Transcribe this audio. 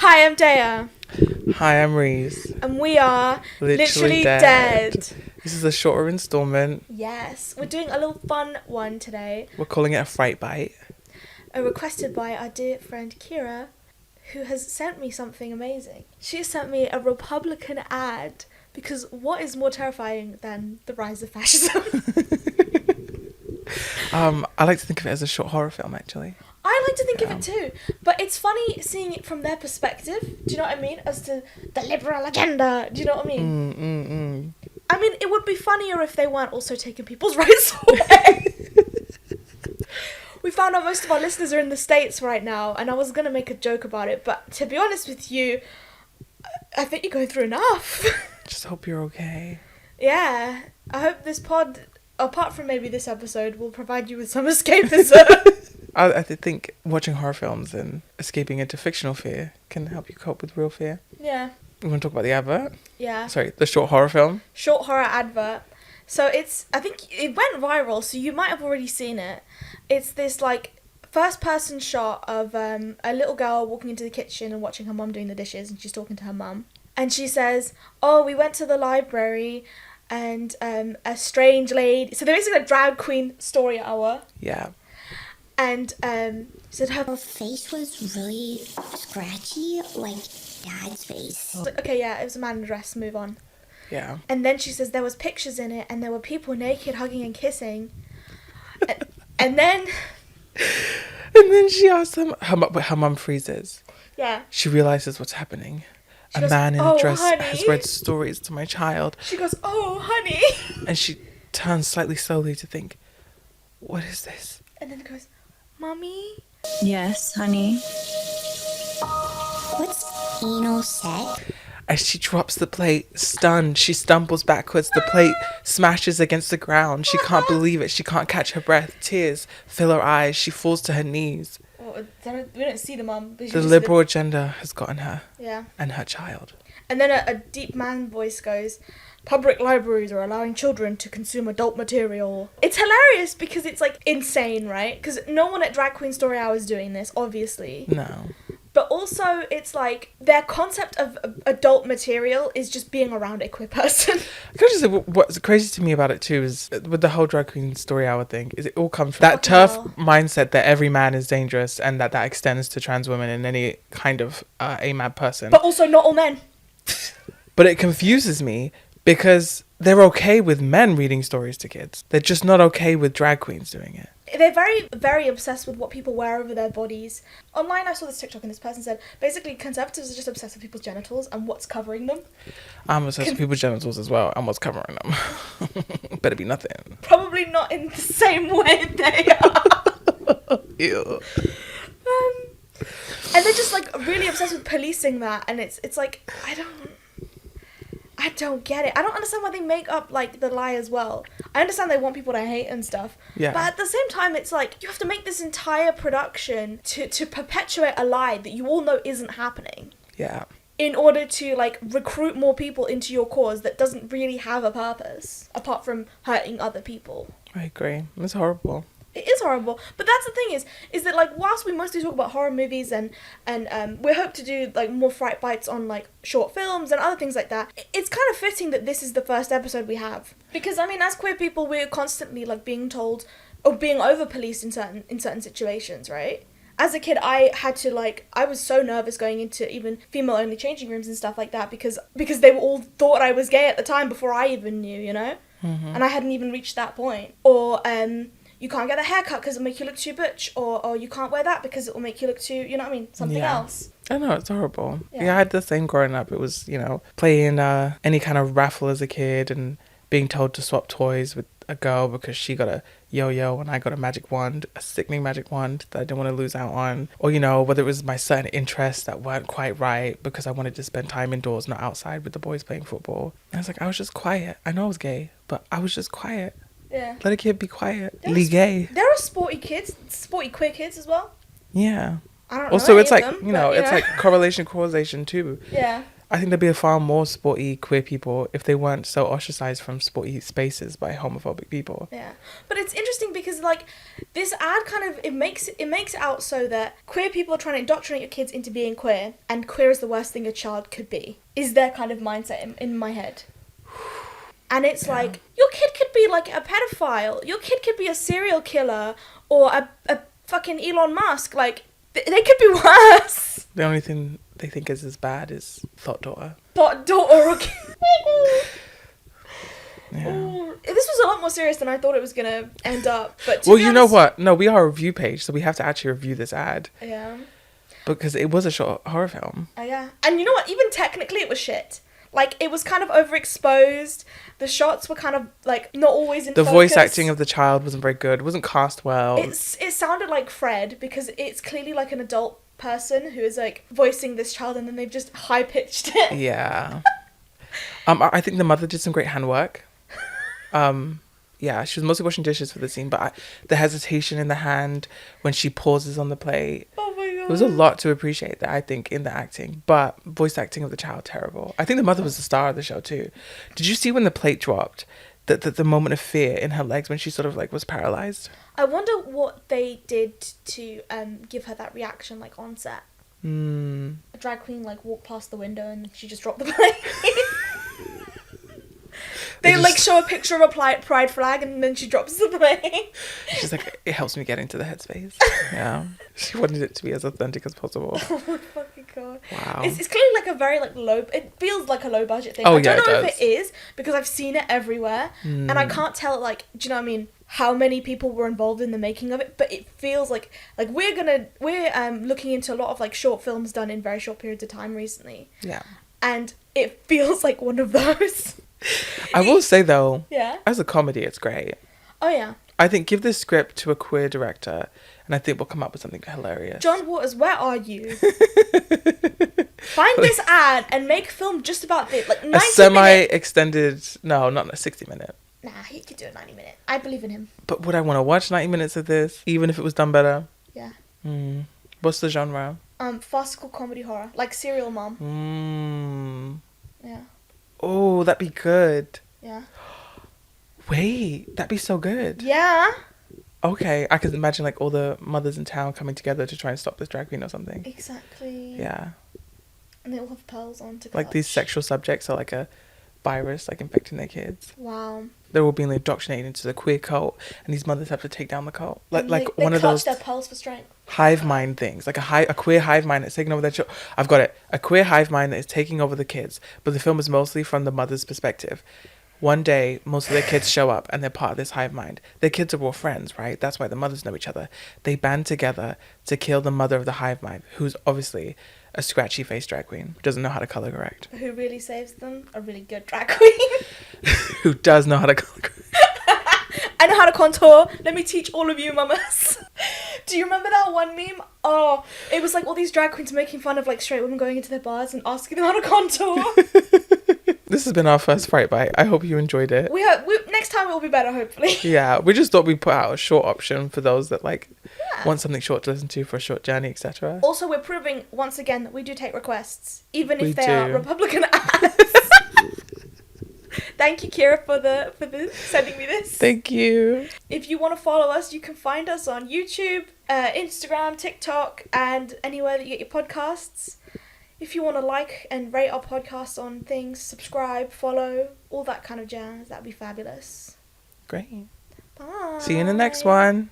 Hi, I'm Dea. Hi, I'm Reece. And we are literally dead. This is a shorter installment. Yes, we're doing a little fun one today. We're calling it a Fright bite. Requested by our dear friend Kira, who has sent me something amazing. She has sent me a Republican ad, because what is more terrifying than the rise of fascism? I like to think of it as a short horror film, actually. I like to think of it too, but it's funny seeing it from their perspective. Do you know what I mean? As to the liberal agenda. Do you know what I mean? I mean, it would be funnier if they weren't also taking people's rights away. We found out most of our listeners are in the States right now, and I was going to make a joke about it, but to be honest with you, I think you're going through enough. Just hope you're okay. Yeah, I hope this pod, apart from maybe this episode, will provide you with some escapism. I think watching horror films and escaping into fictional fear can help you cope with real fear. Yeah. You want to talk about the advert? Yeah. Sorry, the short horror film? Short horror advert. So I think it went viral, so you might have already seen it. It's this, like, first-person shot of a little girl walking into the kitchen and watching her mum doing the dishes, and she's talking to her mum. And she says, oh, we went to the library, and a strange lady... So there is a drag queen story hour. Yeah. And said her face was really scratchy, like Dad's face. Okay, yeah, it was a man in a dress, move on. Yeah. And then she says there was pictures in it, and there were people naked, hugging and kissing. And then... And then she asks her mum freezes. Yeah. She realises what's happening. She a goes, man in "Oh, a dress honey." has read stories to my child. She goes, oh, honey. And she turns slightly slowly to think, what is this? And then goes, Mommy? Yes, honey. What's anal sex? As she drops the plate, stunned, she stumbles backwards. The plate smashes against the ground. She can't believe it. She can't catch her breath. Tears fill her eyes. She falls to her knees. Oh, we don't see the mum. But The liberal agenda has gotten her. Yeah. And her child. And then a deep man voice goes, public libraries are allowing children to consume adult material. It's hilarious because it's, like, insane, right? Because no one at Drag Queen Story Hour is doing this, obviously. No. But also, it's like, their concept of adult material is just being around a queer person. I can just say, what's crazy to me about it too is, with the whole Drag Queen Story Hour thing, is it all comes from that turf mindset that every man is dangerous and that extends to trans women and any kind of AMAB person. But also not all men. But it confuses me because they're okay with men reading stories to kids. They're just not okay with drag queens doing it. They're very, very obsessed with what people wear over their bodies. Online, I saw this TikTok and this person said, basically, conservatives are just obsessed with people's genitals and what's covering them. I'm obsessed with people's genitals as well and what's covering them. Better be nothing. Probably not in the same way they are. Ew. And they're just, like, really obsessed with policing that. And it's like, I don't get it. I don't understand why they make up, like, the lie as well. I understand they want people to hate and stuff. Yeah. But at the same time, it's like, you have to make this entire production to perpetuate a lie that you all know isn't happening. Yeah. In order to, like, recruit more people into your cause that doesn't really have a purpose, apart from hurting other people. I agree. It's horrible. It is horrible, but that's the thing is that, like, whilst we mostly talk about horror movies and we hope to do, like, more Fright bites on, like, short films and other things like that, it's kind of fitting that this is the first episode we have. Because, I mean, as queer people, we're constantly, like, being told or being over-policed in certain situations, right? As a kid, I had to, like, I was so nervous going into even female-only changing rooms and stuff like that because they all thought I was gay at the time before I even knew, you know? Mm-hmm. And I hadn't even reached that point. Or, you can't get a haircut because it'll make you look too butch, or you can't wear that because it will make you look too, you know what I mean, something else. I know, it's horrible. Yeah, I had the same growing up. It was, you know, playing any kind of raffle as a kid and being told to swap toys with a girl because she got a yo-yo and I got a magic wand, a sickening magic wand that I didn't want to lose out on. Or, you know, whether it was my certain interests that weren't quite right because I wanted to spend time indoors, not outside with the boys playing football. And I was like, I was just quiet. I know I was gay, but I was just quiet. Yeah. Let a kid be quiet. Be gay. There are sporty queer kids as well. Yeah. I don't know. Also, it's like, them, you know, but, it's like correlation, causation too. Yeah. I think there'd be a far more sporty queer people if they weren't so ostracized from sporty spaces by homophobic people. Yeah, but it's interesting because like this ad kind of it makes it out so that queer people are trying to indoctrinate your kids into being queer, and queer is the worst thing a child could be. Is their kind of mindset in my head. And it's like, your kid could be like a pedophile, your kid could be a serial killer, or a fucking Elon Musk. Like, they could be worse. The only thing they think is as bad is thought daughter. Thought daughter. Yeah. Ooh, this was a lot more serious than I thought it was going to end up. But Well, you know what? No, we are a review page, so we have to actually review this ad. Yeah. Because it was a short horror film. Oh, yeah. And you know what? Even technically, it was shit. Like, it was kind of overexposed. The shots were kind of, like, not always in The focus. voice acting of the child wasn't very good. It wasn't cast well. It sounded like Fred, because it's clearly, like, an adult person who is, like, voicing this child, and then they've just high-pitched it. Yeah. I think the mother did some great handwork. Yeah, she was mostly washing dishes for the scene, but the hesitation in the hand when she pauses on the plate. Oh, my God. There was a lot to appreciate that, I think, in the acting. But voice acting of the child, terrible. I think the mother was the star of the show, too. Did you see when the plate dropped? The moment of fear in her legs when she sort of, like, was paralyzed? I wonder what they did to give her that reaction, like, on set. A drag queen, like, walked past the window and she just dropped the plate. They like show a picture of a pride flag and then she drops the plate. She's like, it helps me get into the headspace. Yeah. She wanted it to be as authentic as possible. Oh my fucking God. Wow. It's clearly like a very like low, it feels like a low budget thing. Oh, I don't yeah, know it if it is because I've seen it everywhere and I can't tell like, do you know what I mean? How many people were involved in the making of it, but it feels like we're looking into a lot of like short films done in very short periods of time recently. Yeah. And it feels like one of those. I will say though, Yeah. as a comedy, it's great. Oh yeah. I think give this script to a queer director, and I think we'll come up with something hilarious. John Waters, where are you? Find this ad and make a film just about this, like 90 a semi-extended, no, not a 60-minute. Nah, he could do a 90-minute. I believe in him. But would I want to watch 90 minutes of this, even if it was done better? Yeah. What's the genre? Farcical comedy horror, like Serial Mom. Yeah. Oh, that'd be good. Yeah. Wait, that'd be so good. Yeah. Okay, I could imagine like all the mothers in town coming together to try and stop this drag queen or something. Exactly. Yeah. And they all have pearls on to Like these sexual subjects are like a virus, like infecting their kids. Wow. They're all being indoctrinated into the queer cult, and these mothers have to take down the cult. Like they one of those their pearls for strength. hive mind things, like a queer hive mind that's taking over their children. I've got it. A queer hive mind that is taking over the kids, but the film is mostly from the mother's perspective. One day, most of their kids show up and they're part of this hive mind. Their kids are all friends, right? That's why the mothers know each other. They band together to kill the mother of the hive mind, who's obviously a scratchy-faced drag queen who doesn't know how to color correct. Who really saves them? A really good drag queen. Who does know how to color correct. I know how to contour. Let me teach all of you mamas. Do you remember that one meme? Oh, it was like all these drag queens making fun of like straight women going into their bars and asking them how to contour. This has been our first Fright Bite. I hope you enjoyed it. We next time it will be better, hopefully. Yeah, we just thought we'd put out a short option for those that like want something short to listen to for a short journey, etc. Also, we're proving once again that we do take requests, even if We they are do. Republican ads. Thank you, Kira, for sending me this. Thank you. If you want to follow us, you can find us on YouTube, Instagram, TikTok, and anywhere that you get your podcasts. If you want to like and rate our podcast on things, subscribe, follow, all that kind of jazz, that'd be fabulous. Great. Bye. See you in the next one.